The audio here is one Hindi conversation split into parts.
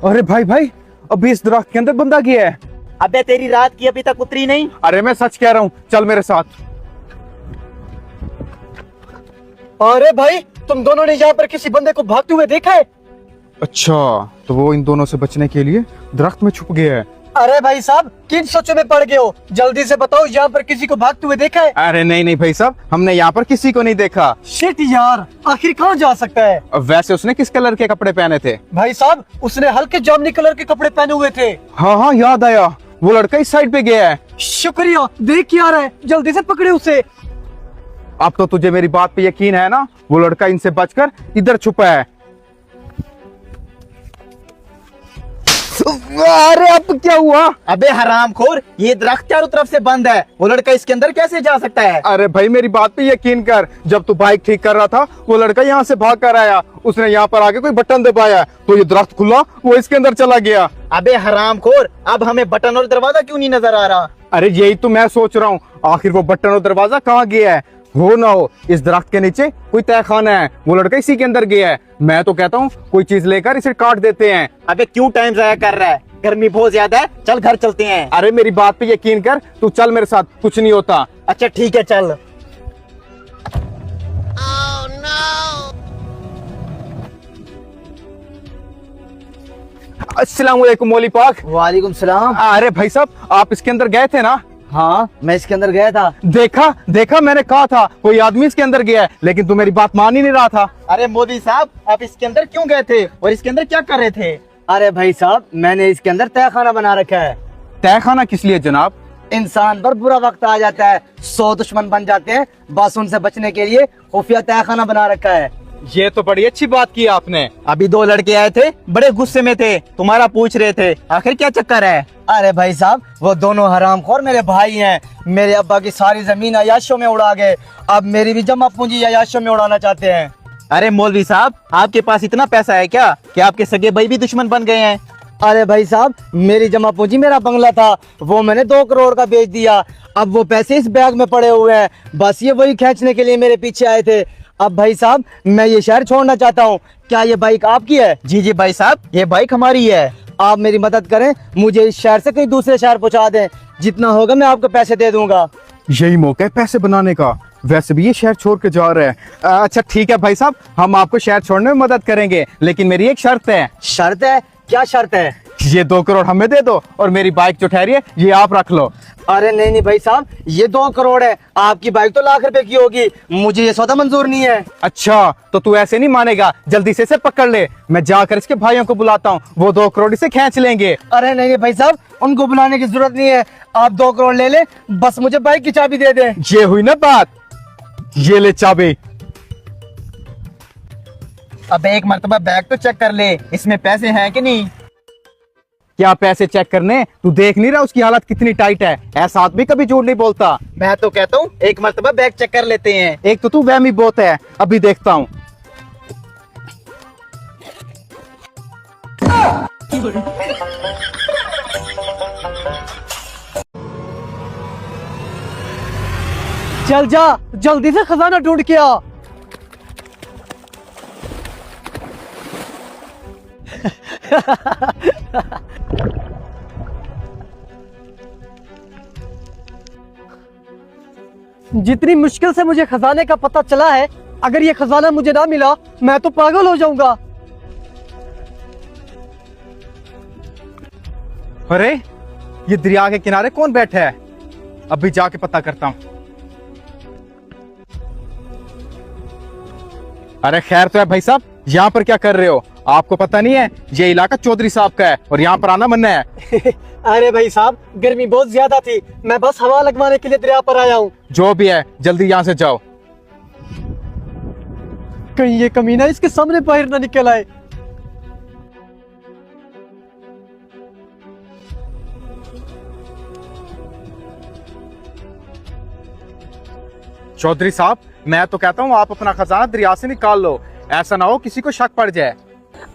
अरे भाई भाई, अभी इस दरख्त के अंदर बंदा गया है। अबे तेरी रात की अभी तक उतरी नहीं। अरे मैं सच कह रहा हूँ, चल मेरे साथ। अरे भाई, तुम दोनों ने यहाँ पर किसी बंदे को भागते हुए देखा है? अच्छा, तो वो इन दोनों से बचने के लिए दरख्त में छुप गया है। अरे भाई साहब, किन सोचों में पड़ गए हो? जल्दी से बताओ, यहाँ पर किसी को भागते हुए देखा है? अरे नहीं नहीं भाई साहब, हमने यहाँ पर किसी को नहीं देखा। शिट यार, आखिर कहाँ जा सकता है? वैसे उसने किस कलर के कपड़े पहने थे? भाई साहब, उसने हल्के जामुनी कलर के कपड़े पहने हुए थे। हाँ हाँ याद आया, वो लड़का इस साइड पे गया है। शुक्रिया, देख क्या रहा है, जल्दी से पकड़े उसे। अब तो तुझे मेरी बात पे यकीन है ना? वो लड़का इनसे बचकर इधर छुपा है। अरे अब क्या हुआ? अबे हरामखोर, ये दरख्त चारों तरफ से बंद है, वो लड़का इसके अंदर कैसे जा सकता है? अरे भाई मेरी बात पे यकीन कर, जब तू बाइक ठीक कर रहा था वो लड़का यहाँ से भाग कर आया, उसने यहाँ पर आके कोई बटन दबाया तो ये दरख्त खुला, वो इसके अंदर चला गया। अबे हरामखोर, अब हमें बटन और दरवाजा क्यों नहीं नजर आ रहा? अरे यही तो मैं सोच रहा हूँ, आखिर वो बटन और दरवाजा कहाँ गया है? हो ना हो इस दरख्त के नीचे कोई तहखाना है, वो लड़का इसी के अंदर गया है। मैं तो कहता हूँ कोई चीज लेकर इसे काट देते हैं। अबे क्यों टाइम जाया कर रहा है? गर्मी बहुत ज्यादा है, चल घर चलते हैं। अरे मेरी बात पे यकीन कर, तू चल मेरे साथ, कुछ नहीं होता। अच्छा ठीक है, चल। अस्सलाम वालेकुम मौली पाक। वालेकुम सलाम। अरे भाई साहब, आप इसके अंदर गए थे ना? हाँ, मैं इसके अंदर गया था। देखा देखा, मैंने कहा था कोई आदमी इसके अंदर गया है, लेकिन तू मेरी बात मान ही नहीं रहा था। अरे मोदी साहब, आप इसके अंदर क्यों गए थे और इसके अंदर क्या कर रहे थे? अरे भाई साहब, मैंने इसके अंदर तहखाना बना रखा है। तहखाना किस लिए जनाब? इंसान पर बुरा वक्त आ जाता है, 100 दुश्मन बन जाते हैं, बस उनसे बचने के लिए खुफिया तहखाना बना रखा है। ये तो बड़ी अच्छी बात की आपने। अभी 2 लड़के आए थे, बड़े गुस्से में थे, तुम्हारा पूछ रहे थे आखिर क्या चक्कर है? अरे भाई साहब, वो दोनों हरामखोर मेरे भाई हैं। मेरे अब्बा की सारी जमीन अयाशों में उड़ा गए, अब मेरी भी जमा पूंजी अयाशों में उड़ाना चाहते हैं। अरे मौलवी साहब, आपके पास इतना पैसा है क्या कि आपके सगे भाई भी दुश्मन बन गए हैं? अरे भाई साहब, मेरी जमा पूंजी, मेरा बंगला था, वो मैंने 2 करोड़ का बेच दिया। अब वो पैसे इस बैग में पड़े हुए हैं, बस ये वही खींचने के लिए मेरे पीछे आए थे। अब भाई साहब, मैं ये शहर छोड़ना चाहता हूँ। क्या ये बाइक आपकी है? जी जी भाई साहब, ये बाइक हमारी है। आप मेरी मदद करें, मुझे इस शहर से कहीं दूसरे शहर पहुँचा दें, जितना होगा मैं आपको पैसे दे दूंगा। यही मौका है पैसे बनाने का, वैसे भी ये शहर छोड़ के जा रहा है। अच्छा ठीक है भाई साहब, हम आपको शहर छोड़ने में मदद करेंगे, लेकिन मेरी एक शर्त है। शर्त है? क्या शर्त है? ये 2 करोड़ हमें दे दो और मेरी बाइक जो ठहरी है ये आप रख लो। अरे नहीं नहीं भाई साहब, ये 2 करोड़ है, आपकी बाइक तो लाख रुपए की होगी, मुझे ये सौदा मंजूर नहीं है। अच्छा, तो तू ऐसे नहीं मानेगा, जल्दी से इसे पकड़ ले, मैं जाकर इसके भाइयों को बुलाता हूँ, वो 2 करोड़ इसे खींच लेंगे। अरे नहीं नहीं भाई साहब, उनको बुलाने की जरूरत नहीं है, आप 2 करोड़ ले ले, बस मुझे बाइक की चाबी दे दें। ये हुई ना बात, ये ले चाबी। अब एक मर्तबा बैग तो चेक कर ले, इसमें पैसे हैं कि नहीं? क्या पैसे चेक करने? तू देख नहीं रहा उसकी हालत कितनी टाइट है? ऐसा आदमी कभी झूठ नहीं बोलता। मैं तो कहता हूँ एक मर्तबा बैग चेक कर लेते हैं। एक तो तू वहमी बहुत है, अभी देखता हूँ। चल जा, जल्दी से खजाना ढूंढ के आ। जितनी मुश्किल से मुझे खजाने का पता चला है, अगर ये खजाना मुझे ना मिला मैं तो पागल हो जाऊंगा। अरे ये दरिया के किनारे कौन बैठा है? अभी जाके पता करता हूँ। अरे खैर तो है भाई साहब, यहाँ पर क्या कर रहे हो? आपको पता नहीं है ये इलाका चौधरी साहब का है और यहाँ पर आना मन्ना है। अरे भाई साहब, गर्मी बहुत ज्यादा थी, मैं बस हवा लगवाने के लिए दरिया पर आया हूँ। जो भी है जल्दी यहाँ से जाओ। कहीं ये कमीना इसके सामने बाहर ना निकल आए। चौधरी साहब, मैं तो कहता हूँ आप अपना खजाना दरिया से निकाल लो, ऐसा ना हो किसी को शक पड़ जाए।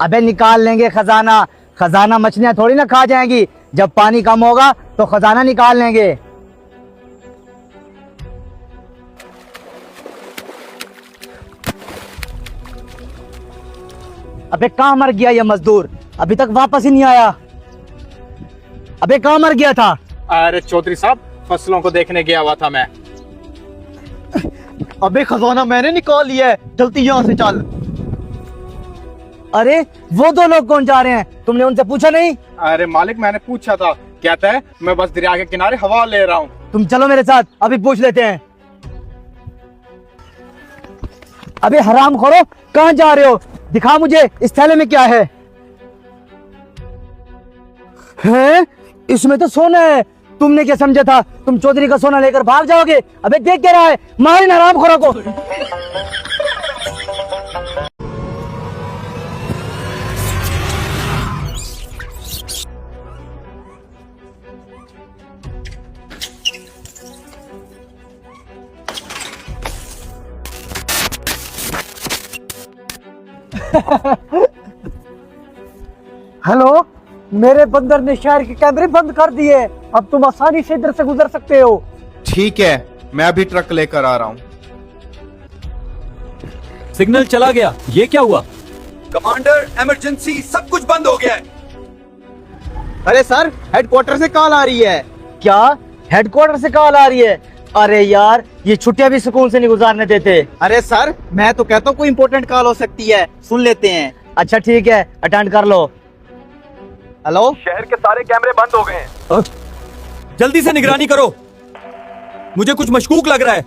अबे निकाल लेंगे खजाना, खजाना मछलियां थोड़ी ना खा जाएंगी, जब पानी कम होगा तो खजाना निकाल लेंगे। अबे कहाँ मर गया ये मजदूर? अभी तक वापस ही नहीं आया। अबे कहाँ मर गया था? अरे चौधरी साहब, फसलों को देखने गया हुआ था मैं। अबे खजाना मैंने निकाल लिया है, जल्दी यहाँ से चल। अरे वो दो लोग कौन जा रहे हैं? तुमने उनसे पूछा नहीं? अरे मालिक, मैंने पूछा था, कहता है मैं बस दरिया के किनारे हवा ले रहा हूँ। तुम चलो मेरे साथ, अभी पूछ लेते हैं। अबे हराम खोरो, कहाँ जा रहे हो? दिखा मुझे इस थैले में क्या है। हैं? इसमें तो सोना है। तुमने क्या समझा था तुम चौधरी का सोना लेकर भाग जाओगे? अबे देख क्या रहा है, मार इन हराम खोरों को। हेलो, मेरे बंदर ने शहर के कैमरे बंद कर दिए। अब तुम आसानी से इधर से गुजर सकते हो। ठीक है, मैं अभी ट्रक लेकर आ रहा हूँ। सिग्नल चला गया, ये क्या हुआ? कमांडर, इमरजेंसी, सब कुछ बंद हो गया है। अरे सर, हेडक्वार्टर से कॉल आ रही है। क्या हेडक्वार्टर से कॉल आ रही है? अरे यार, ये छुट्टियां भी सुकून से नहीं गुजारने देते। अरे सर, मैं तो कहता हूँ कोई इंपॉर्टेंट कॉल हो सकती है, सुन लेते हैं। अच्छा ठीक है, अटेंड कर लो। हेलो, शहर के सारे कैमरे बंद हो गए हैं। जल्दी से निगरानी करो, मुझे कुछ मशकूक लग रहा है।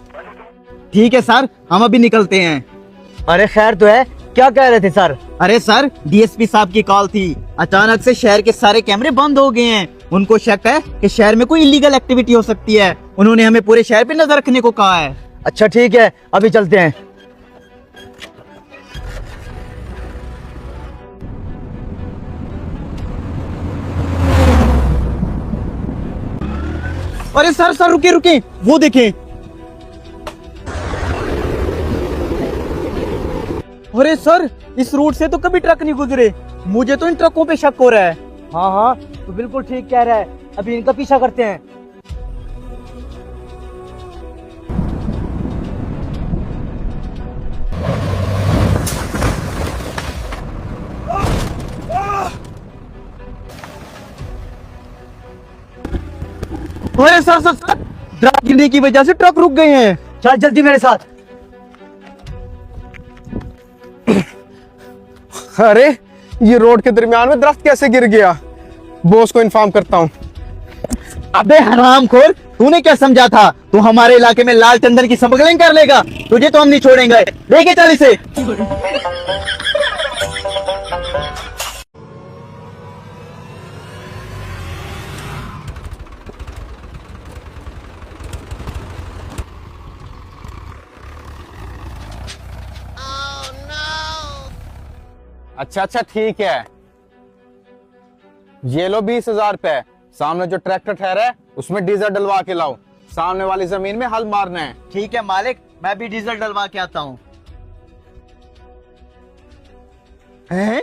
ठीक है सर, हम अभी निकलते हैं। अरे खैर तो है, क्या कह रहे थे सर? अरे सर, डीएसपी साहब की कॉल थी। अचानक से शहर के सारे कैमरे बंद हो गए हैं। उनको शक है कि शहर में कोई इलीगल एक्टिविटी हो सकती है। उन्होंने हमें पूरे शहर पे नजर रखने को कहा है। अच्छा ठीक है, अभी चलते हैं। अरे सर सर, रुके रुके, वो देखें। अरे सर, इस रूट से तो कभी ट्रक नहीं गुजरे। मुझे तो इन ट्रकों पे शक हो रहा है। हाँ हाँ, तो बिल्कुल ठीक कह रहा है। अभी इनका पीछा करते हैं। अरे सर सर सर, ट्रक गिरने की वजह से ट्रक रुक गए हैं। चल जल्दी मेरे साथ। अरे ये रोड के दरमियान में दरख्त कैसे गिर गया? बॉस को इन्फॉर्म करता हूँ। अबे हरामखोर, तूने क्या समझा था? तू हमारे इलाके में लाल चंदन की स्मगलिंग कर लेगा? तुझे तो हम नहीं छोड़ेंगे। लेके चल इसे। अच्छा अच्छा ठीक है, ये लो 20,000 रुपए। सामने जो ट्रैक्टर ठहरा है उसमें डीजल डलवा के लाओ। सामने वाली जमीन में हल मारना है। ठीक है मालिक, मैं भी डीजल डलवा के आता हूँ। हैं?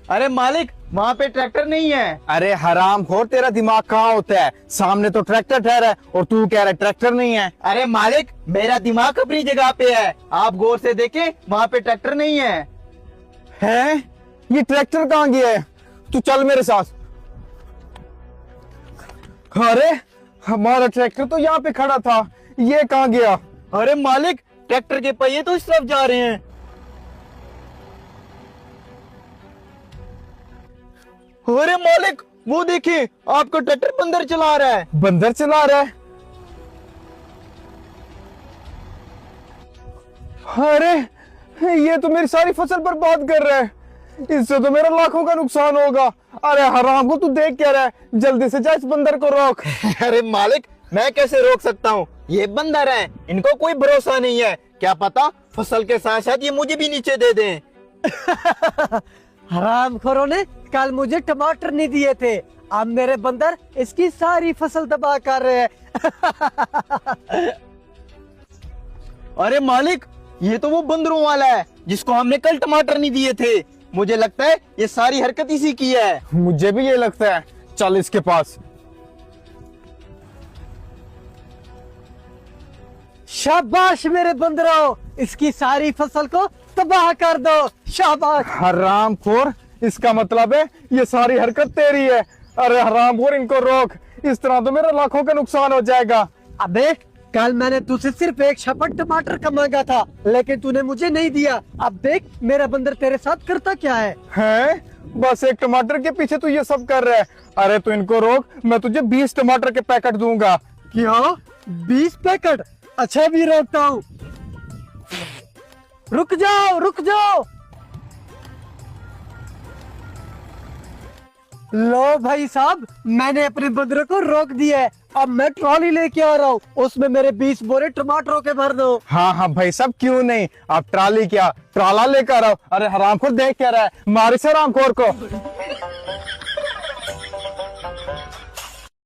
अरे मालिक, वहाँ पे ट्रैक्टर नहीं है। अरे हराम खोर, तेरा दिमाग कहाँ होता है? सामने तो ट्रैक्टर ठहरा है और तू कह रहा है ट्रैक्टर नहीं है। अरे मालिक, मेरा दिमाग अपनी जगह पे है। आप गौर से देखें, वहाँ पे ट्रैक्टर नहीं है। हैं? ये ट्रैक्टर कहाँ गया है? तू चल मेरे साथ। अरे हमारा ट्रैक्टर तो यहाँ पे खड़ा था, ये कहाँ गया? अरे मालिक, ट्रैक्टर के पहिए तो इस तरफ जा रहे हैं। अरे मालिक, वो देखिए, आपका ट्रैक्टर बंदर चला रहा है। बंदर चला रहा है? अरे ये तो मेरी सारी फसल बर्बाद कर रहा है। इससे तो मेरा लाखों का नुकसान होगा। अरे हराम को, तू देख क्या रहा है? जल्दी से जा इस बंदर को रोक। अरे मालिक, मैं कैसे रोक सकता हूँ? ये बंदर है, इनको कोई भरोसा नहीं है। क्या पता फसल के साथ साथ ये मुझे भी नीचे दे दें। हरामखोरों ने कल मुझे टमाटर नहीं दिए थे, अब मेरे बंदर इसकी सारी फसल तबाह कर रहे हैं। अरे मालिक, ये तो वो बंदरों वाला है जिसको हमने कल टमाटर नहीं दिए थे। मुझे लगता है ये सारी हरकत इसी की है। मुझे भी ये लगता है। चल इसके पास। शाबाश मेरे बंदरों, इसकी सारी फसल को तबाह कर दो। शाबाश। हराम खोर, इसका मतलब है ये सारी हरकत तेरी है। अरे हरामखोर, इनको रोक, इस तरह तो मेरा लाखों का नुकसान हो जाएगा। अबे कल मैंने तुझसे सिर्फ एक शपथ टमाटर का मांगा था, लेकिन तूने मुझे नहीं दिया। अब देख मेरा बंदर तेरे साथ करता क्या है। हैं? बस एक टमाटर के पीछे तू ये सब कर रहा है। अरे तू इनको रोक, मैं तुझे 20 टमाटर के पैकेट दूंगा। क्या 20 पैकेट? अच्छा भी रोकता हूँ। रुक जाओ रुक जाओ। लो भाई साहब, मैंने अपने बंदर को रोक दिया है। अब मैं ट्रॉली लेके आ रहा हूँ, उसमें मेरे 20 बोरे टमाटरों के भर दो। हाँ हाँ भाई साहब, क्यों नहीं, आप ट्राली क्या ट्राला लेकर आओ। अरे हरामखोर देख क्या रहा है, मार इस हरामखोर को।